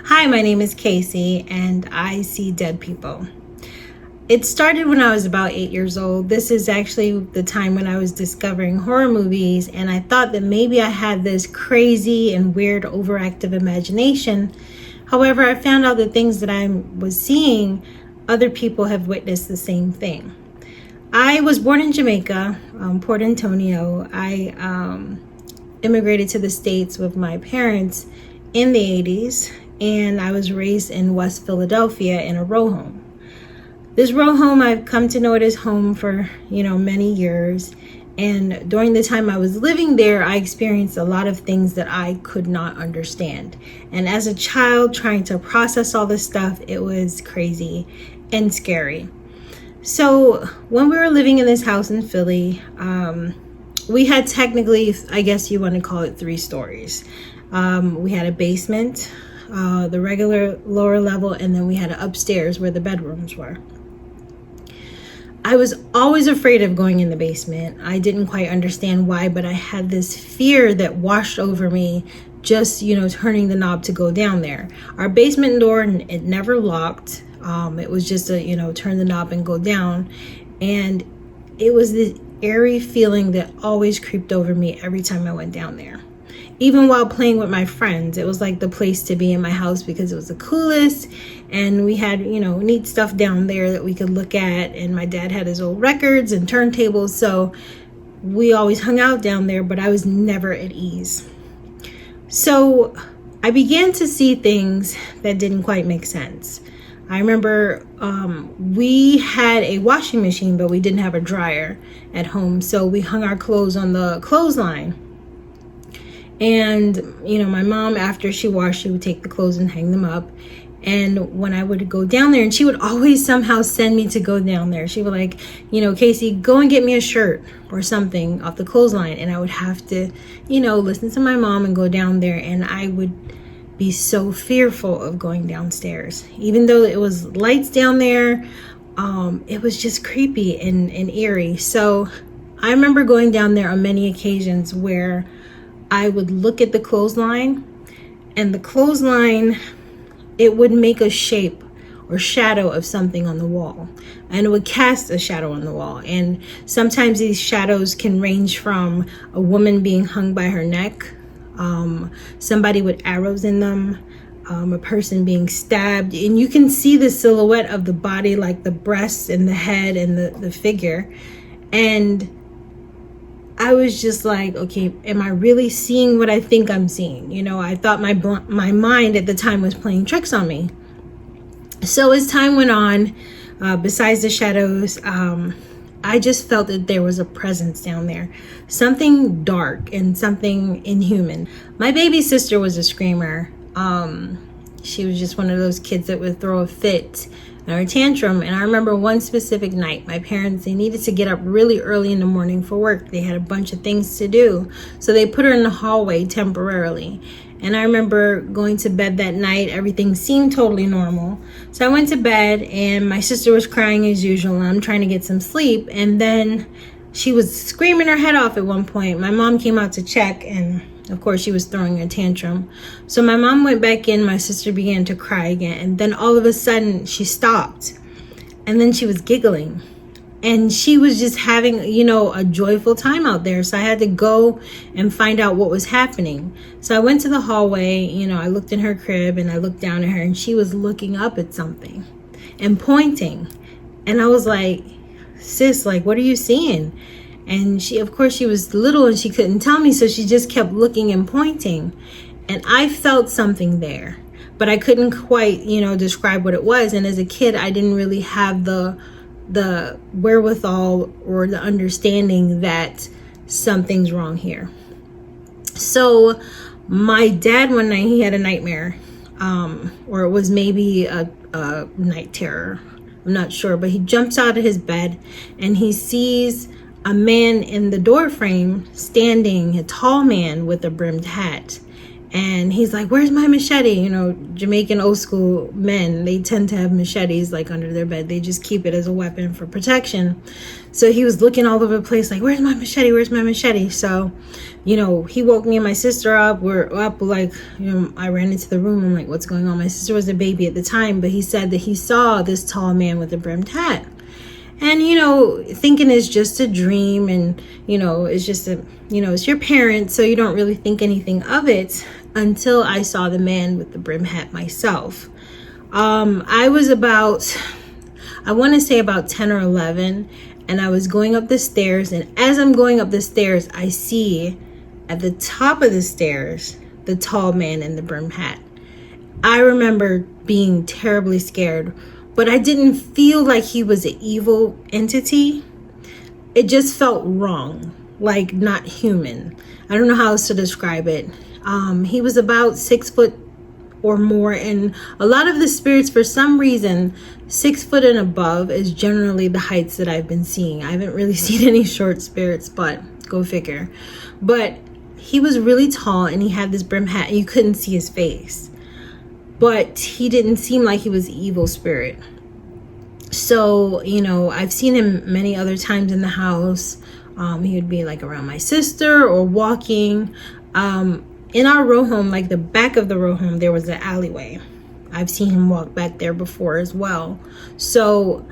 Hi, my name is Casey, and I see dead people. It started when I was about 8 years old. This is actually the time when I was discovering horror movies, and I thought that maybe I had this crazy and weird overactive imagination. However, I found out the things that I was seeing, other people have witnessed the same thing. I was born in Jamaica, Port Antonio. I immigrated to the States with my parents in the 80s, and I was raised in West Philadelphia in a row home. This row home, I've come to know it as home for, many years. And during the time I was living there, I experienced a lot of things that I could not understand. And as a child trying to process all this stuff, it was crazy and scary. So when we were living in this house in Philly, we had technically, I guess you want to call it 3 stories. We had a basement, the regular lower level, and then we had an upstairs where the bedrooms were. I was always afraid of going in the basement. I didn't quite understand why, but I had this fear that washed over me just, turning the knob to go down there. Our basement door, it never locked. It was just a, turn the knob and go down. And it was this eerie feeling that always creeped over me every time I went down there. Even while playing with my friends, it was like the place to be in my house because it was the coolest, and we had, neat stuff down there that we could look at, and my dad had his old records and turntables, so we always hung out down there, but I was never at ease. So I began to see things that didn't quite make sense. I remember we had a washing machine, but we didn't have a dryer at home, so we hung our clothes on the clothesline. And, my mom, after she washed, she would take the clothes and hang them up. And when I would go down there, and she would always somehow send me to go down there. She would like, Casey, go and get me a shirt or something off the clothesline. And I would have to, listen to my mom and go down there. And I would be so fearful of going downstairs. Even though it was lights down there, it was just creepy and eerie. So I remember going down there on many occasions where I would look at the clothesline, and the clothesline, it would make a shape or shadow of something on the wall, and it would cast a shadow on the wall. And sometimes these shadows can range from a woman being hung by her neck, somebody with arrows in them, a person being stabbed, and you can see the silhouette of the body, like the breasts and the head and the figure. And I was just like, okay, am I really seeing what I think I'm seeing? I thought my mind at the time was playing tricks on me. So as time went on, besides the shadows, I just felt that there was a presence down there, something dark and something inhuman. My baby sister was a screamer. She was just one of those kids that would throw a fit or a tantrum. And I remember one specific night, my parents, they needed to get up really early in the morning for work. They had a bunch of things to do. So they put her in the hallway temporarily. And I remember going to bed that night. Everything seemed totally normal. So I went to bed, and my sister was crying as usual, and I'm trying to get some sleep. And then she was screaming her head off at one point. My mom came out to check, and of course, she was throwing a tantrum. So my mom went back in. My sister began to cry again. And then all of a sudden, she stopped. And then she was giggling. And she was just having, a joyful time out there. So I had to go and find out what was happening. So I went to the hallway. I looked in her crib, and I looked down at her. And she was looking up at something and pointing. And I was like, sis, like, what are you seeing? And she, of course, she was little and she couldn't tell me, so she just kept looking and pointing. And I felt something there, but I couldn't quite, describe what it was. And as a kid, I didn't really have the wherewithal or the understanding that something's wrong here. So my dad, one night, he had a nightmare, or it was maybe a night terror. I'm not sure, but he jumps out of his bed and he sees a man in the door frame standing, a tall man with a brimmed hat. And he's like, where's my machete? You know, Jamaican old school men, they tend to have machetes like under their bed. They just keep it as a weapon for protection. So he was looking all over the place like, where's my machete? Where's my machete? So, you know, he woke me and my sister up. We're up, like, you know, I ran into the room. I'm like, what's going on? My sister was a baby at the time, but he said that he saw this tall man with a brimmed hat. And, you know, thinking it's just a dream, and, you know, it's just a, you know, it's your parents, so you don't really think anything of it until I saw the man with the brim hat myself. I was about, I want to say about 10 or 11, and I was going up the stairs, and as I'm going up the stairs, I see at the top of the stairs the tall man in the brim hat. I remember being terribly scared, but I didn't feel like he was an evil entity. It just felt wrong, like not human. I don't know how else to describe it. He was about 6 foot or more, and a lot of the spirits, for some reason, 6 foot and above is generally the heights that I've been seeing. I haven't really seen any short spirits, but go figure. But he was really tall, and he had this brim hat, and you couldn't see his face. But he didn't seem like he was an evil spirit. So, you know, I've seen him many other times in the house. He would be like around my sister or walking. In our row home, like the back of the row home, there was an alleyway. I've seen him walk back there before as well. So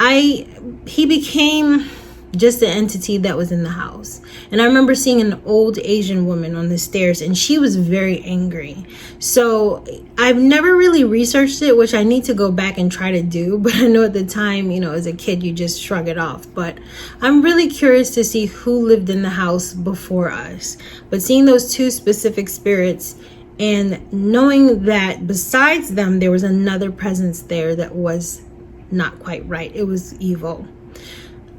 he became just the entity that was in the house. And I remember seeing an old Asian woman on the stairs, and she was very angry. So I've never really researched it, which I need to go back and try to do. But I know at the time, you know, as a kid, you just shrug it off. But I'm really curious to see who lived in the house before us. But seeing those two specific spirits and knowing that besides them, there was another presence there that was not quite right. It was evil.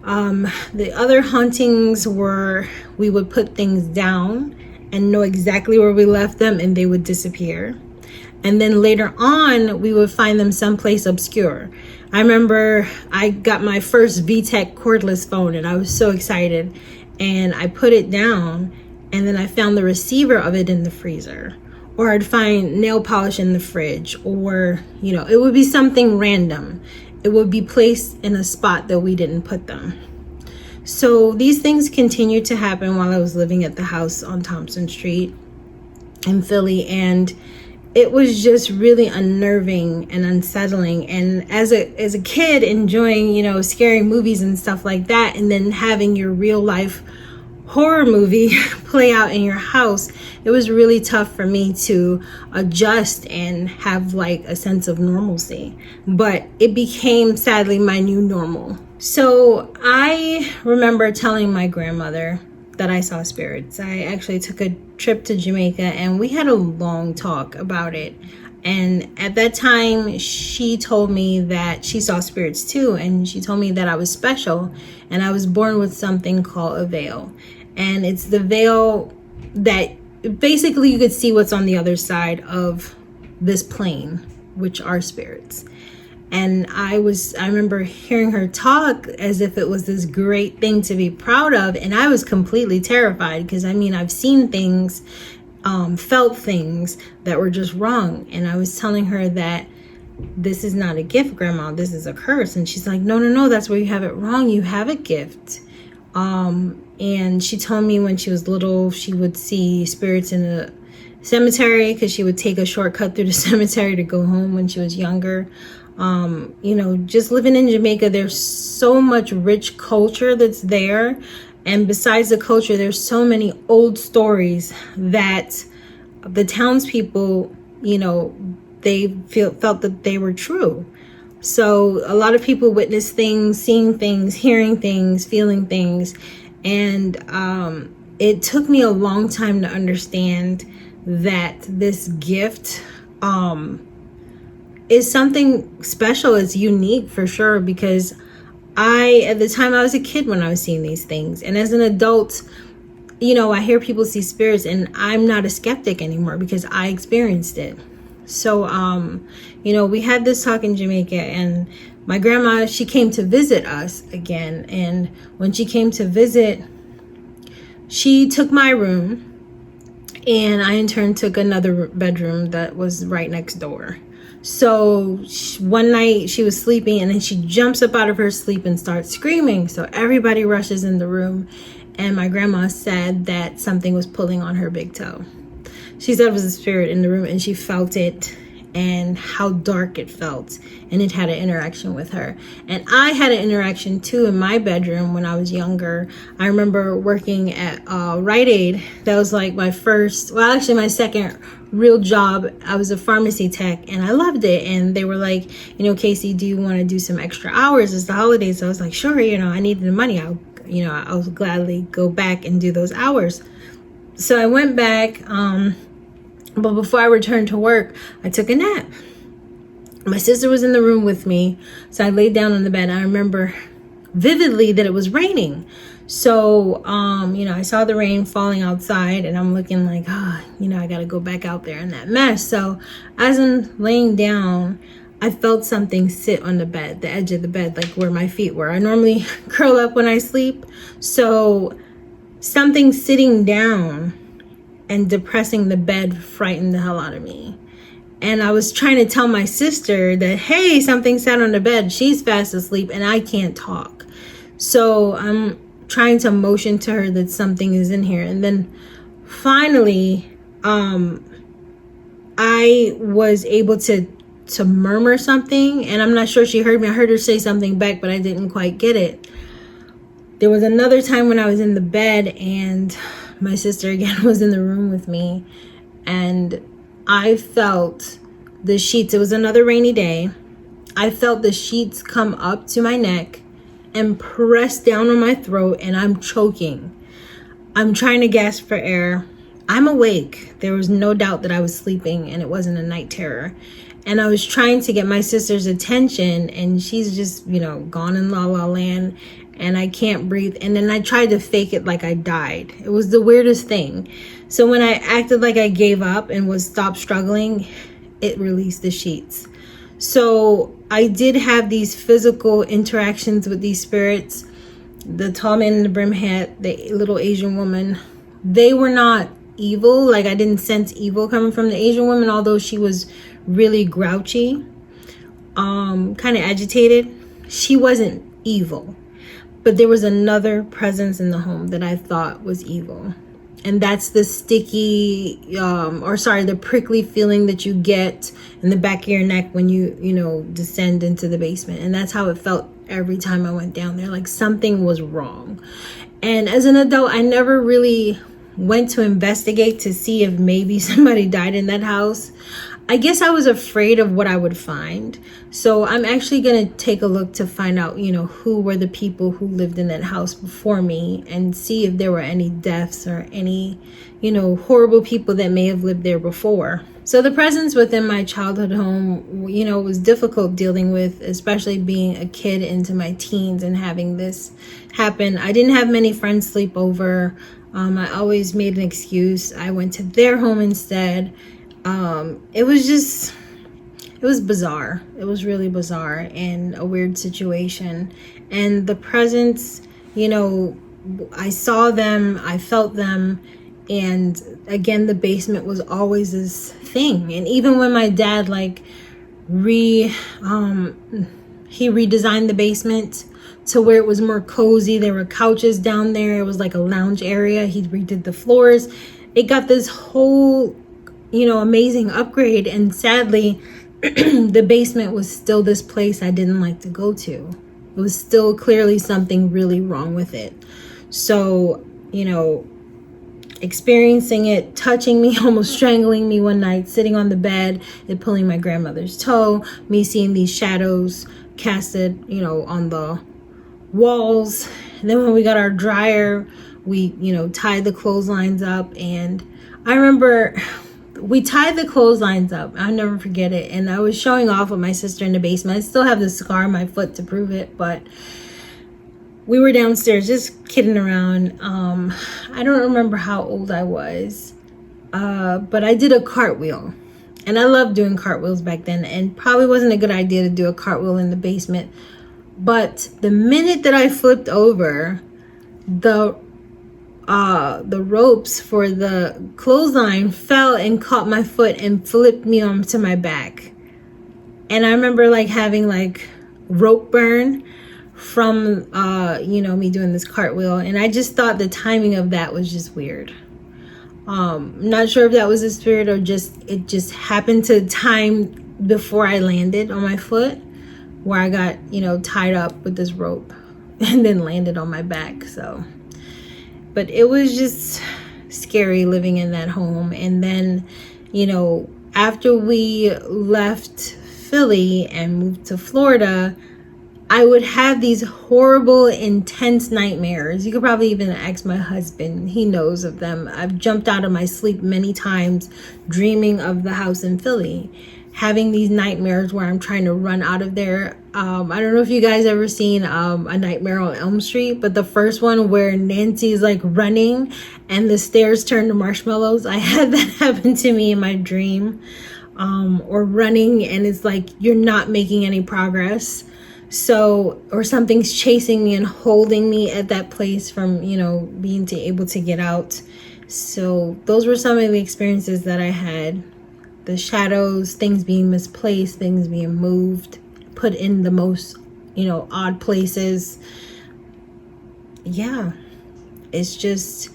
The other hauntings were, we would put things down and know exactly where we left them, and they would disappear. And then later on, we would find them someplace obscure. I remember I got my first VTech cordless phone, and I was so excited. And I put it down, and then I found the receiver of it in the freezer. Or I'd find nail polish in the fridge, or, you know, it would be something random. It would be placed in a spot that we didn't put them. So these things continued to happen while I was living at the house on Thompson Street in Philly, and it was just really unnerving and unsettling. And as a kid, enjoying, you know, scary movies and stuff like that, and then having your real life horror movie play out in your house, it was really tough for me to adjust and have like a sense of normalcy. But it became, sadly, my new normal. So I remember telling my grandmother that I saw spirits. I actually took a trip to Jamaica, and we had a long talk about it. And at that time, she told me that she saw spirits too, and she told me that I was special, and I was born with something called a veil. And it's the veil that basically you could see what's on the other side of this plane, which are spirits. And I remember hearing her talk as if it was this great thing to be proud of. And I was completely terrified because, I mean, I've seen things, felt things that were just wrong. And I was telling her that this is not a gift, Grandma, this is a curse. And she's like, no, that's where you have it wrong. You have a gift. And she told me when she was little, she would see spirits in a cemetery because she would take a shortcut through the cemetery to go home when she was younger. You know, just living in Jamaica, there's so much rich culture that's there. And besides the culture, there's so many old stories that the townspeople, you know, they felt that they were true. So a lot of people witness things, seeing things, hearing things, feeling things. And it took me a long time to understand that this gift is something special. It's unique for sure, because at the time I was a kid when I was seeing these things. And as an adult, you know, I hear people see spirits, and I'm not a skeptic anymore because I experienced it. So, you know, we had this talk in Jamaica, and my grandma, she came to visit us again. And when she came to visit, she took my room, and I in turn took another bedroom that was right next door. So one night she was sleeping, and then she jumps up out of her sleep and starts screaming. So everybody rushes in the room, and my grandma said that something was pulling on her big toe. She said it was a spirit in the room, and she felt it and how dark it felt, and it had an interaction with her. And I had an interaction too in my bedroom when I was younger. I remember working at Rite Aid. That was like my first, well, actually my second real job. I was a pharmacy tech, and I loved it. And they were like, Casey, do you want to do some extra hours? It's the holidays. So I was like, sure, I needed the money. I'll gladly go back and do those hours. So I went back, but before I returned to work, I took a nap. My sister was in the room with me, so I laid down on the bed. I remember vividly that it was raining. So, I saw the rain falling outside, and I'm looking like, I got to go back out there in that mess. So as I'm laying down, I felt something sit on the bed, the edge of the bed, like where my feet were. I normally curl up when I sleep. So something sitting down and depressing the bed frightened the hell out of me. And I was trying to tell my sister that, hey, something sat on the bed. She's fast asleep and I can't talk. So I'm trying to motion to her that something is in here. And then finally, I was able to murmur something. And I'm not sure she heard me. I heard her say something back, but I didn't quite get it. There was another time when I was in the bed, and my sister again was in the room with me, and I felt the sheets. It was another rainy day. I felt the sheets come up to my neck and press down on my throat, and I'm choking. I'm trying to gasp for air. I'm awake. There was no doubt that I was sleeping, and it wasn't a night terror. And I was trying to get my sister's attention, and she's just, gone in la la land, and I can't breathe. And then I tried to fake it like I died. It was the weirdest thing. So when I acted like I gave up and was stopped struggling, it released the sheets. So I did have these physical interactions with these spirits. The tall man in the brim hat, the little Asian woman, they were not evil. Like, I didn't sense evil coming from the Asian woman, although she was really grouchy, kind of agitated. She wasn't evil. But there was another presence in the home that I thought was evil. And that's the the prickly feeling that you get in the back of your neck when you descend into the basement. And that's how it felt every time I went down there, like something was wrong. And as an adult, I never really went to investigate to see if maybe somebody died in that house. I guess I was afraid of what I would find. So I'm actually going to take a look to find out, who were the people who lived in that house before me, and see if there were any deaths or any, horrible people that may have lived there before. So the presence within my childhood home, was difficult dealing with, especially being a kid into my teens and having this happen. I didn't have many friends sleep over. I always made an excuse. I went to their home instead. It was bizarre. It was really bizarre and a weird situation. And the presence, I saw them, I felt them. And again, the basement was always this thing. And even when my dad he redesigned the basement to where it was more cozy. There were couches down there. It was like a lounge area. He redid the floors. It got this whole amazing upgrade. And sadly, the basement was still this place I didn't like to go to. It was still clearly something really wrong with it. So, experiencing it, touching me, almost strangling me one night, sitting on the bed, it pulling my grandmother's toe, me seeing these shadows casted, on the walls. And then when we got our dryer, we, tied the clotheslines up. And I remember we tied the clotheslines up. I'll never forget it. And I was showing off with my sister in the basement. I still have the scar on my foot to prove it, but we were downstairs just kidding around. I don't remember how old I was, but I did a cartwheel. And I loved doing cartwheels back then, and probably wasn't a good idea to do a cartwheel in the basement. But the minute that I flipped over, the the ropes for the clothesline fell and caught my foot and flipped me onto my back. And I remember like having like rope burn from me doing this cartwheel, and I just thought the timing of that was just weird. Not sure if that was a spirit or it just happened to time before I landed on my foot, where I got tied up with this rope and then landed on my back. So, but it was just scary living in that home. And then after we left Philly and moved to Florida, I would have these horrible, intense nightmares. You could probably even ask my husband. He knows of them. I've jumped out of my sleep many times dreaming of the house in Philly, having these nightmares where I'm trying to run out of there. I don't know if you guys ever seen A Nightmare on Elm Street, but the first one where Nancy's like running and the stairs turn to marshmallows, I had that happen to me in my dream. Or running and it's like you're not making any progress. So, or something's chasing me and holding me at that place from, being able to get out. So those were some of the experiences that I had. The shadows, things being misplaced, things being moved, put in the most, odd places. Yeah, it's just,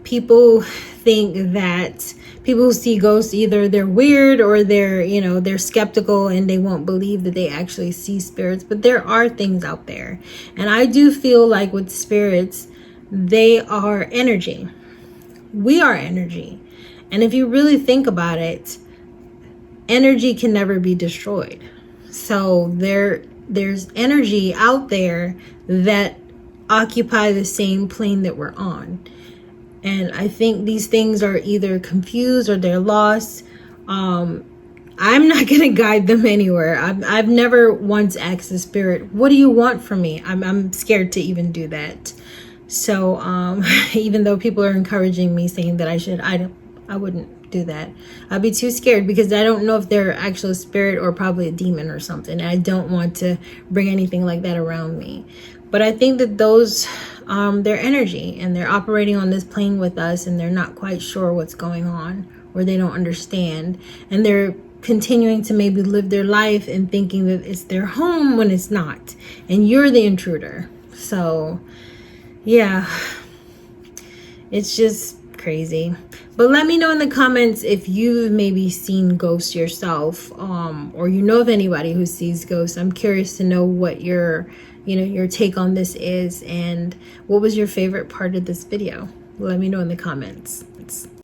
people think that people who see ghosts, either they're weird or they're skeptical and they won't believe that they actually see spirits. But there are things out there. And I do feel like with spirits, they are energy. We are energy. And if you really think about it, energy can never be destroyed. So there's energy out there that occupy the same plane that we're on. And I think these things are either confused or they're lost. I'm not going to guide them anywhere. I've never once asked the spirit, what do you want from me? I'm scared to even do that. So even though people are encouraging me, saying that I should, I wouldn't do that. I'd be too scared because I don't know if they're actually a spirit or probably a demon or something. I don't want to bring anything like that around me. But I think that those, they're energy and they're operating on this plane with us and they're not quite sure what's going on or they don't understand. And they're continuing to maybe live their life and thinking that it's their home when it's not. And you're the intruder. So, yeah, it's just crazy. But let me know in the comments if you've maybe seen ghosts yourself, or of anybody who sees ghosts. I'm curious to know what your take on this is, and what was your favorite part of this video. Let me know in the comments.